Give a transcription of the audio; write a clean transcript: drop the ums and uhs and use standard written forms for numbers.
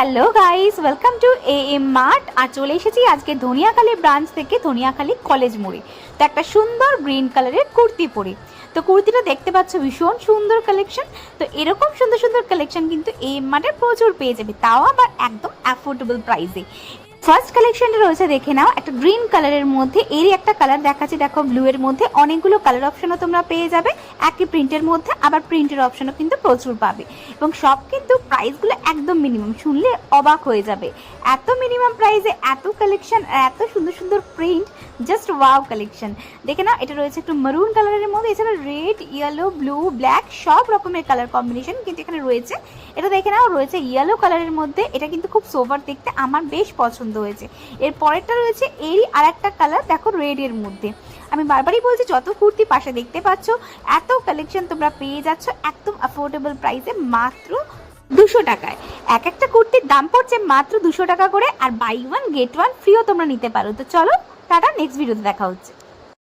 Hello guys, welcome to AM mart. আর চলে এসেছি আজকে ধনিয়াখালী ব্রাঞ্চ থেকে ধনিয়াখালী কলেজ মোড়ে। তো একটা সুন্দর গ্রিন কালারের কুর্তি পরে, তো কুর্তিটা দেখতে পাচ্ছ ভীষণ সুন্দর কালেকশন। তো এরকম সুন্দর সুন্দর কালেকশন কিন্তু AM মার্টে প্রচুর পেয়ে যাবে, তাও আবার একদম অ্যাফোর্ডেবল প্রাইসে। ফার্স্ট কালেকশনটা রয়েছে, দেখে নাও, একটা গ্রিন কালারের মধ্যে। এরই একটা কালার দেখাচ্ছি, দেখো ব্লু এর মধ্যে অনেকগুলো কালার অপশনও তোমরা পেয়ে যাবে একই প্রিন্টের মধ্যে, আবার প্রিন্টের অপশনও কিন্তু প্রচুর পাবে। এবং সব কিন্তু প্রাইসগুলো একদম মিনিমাম, শুনলে অবাক হয়ে যাবে। এত মিনিমাম প্রাইসে এত কালেকশন আর এত সুন্দর সুন্দর প্রিন্ট, জাস্ট ওয়াও কালেকশন। দেখে নাও, এটা রয়েছে একটু মারুন কালারের মধ্যে, এছাড়া রেড, ইয়েলো, ব্লু, ব্ল্যাক সব রকমের কালার কম্বিনেশন কিন্তু এখানে রয়েছে। এটা দেখে নাও, রয়েছে ইয়েলো কালারের মধ্যে, এটা কিন্তু খুব সোবার দেখতে, আমার বেশ পছন্দ হয়েছে। এর পরেরটা রয়েছে এরই আর একটা কালার, দেখো রেড এর মধ্যে। আমি বারবারই বলছি, যত কুর্তি পাশে দেখতে পাচ্ছ, এত কালেকশন তোমরা পেয়ে যাচ্ছ একদম অ্যাফোর্ডেবল প্রাইসে, মাত্র 200 টাকায়। এক একটা কুর্তির দাম পড়ছে মাত্র 200 টাকা করে, আর বাই ওয়ান গেট ওয়ান ফ্রিও তোমরা নিতে পারো। তো চলো টাটা, নেক্সট ভিডিওতে দেখা হচ্ছে।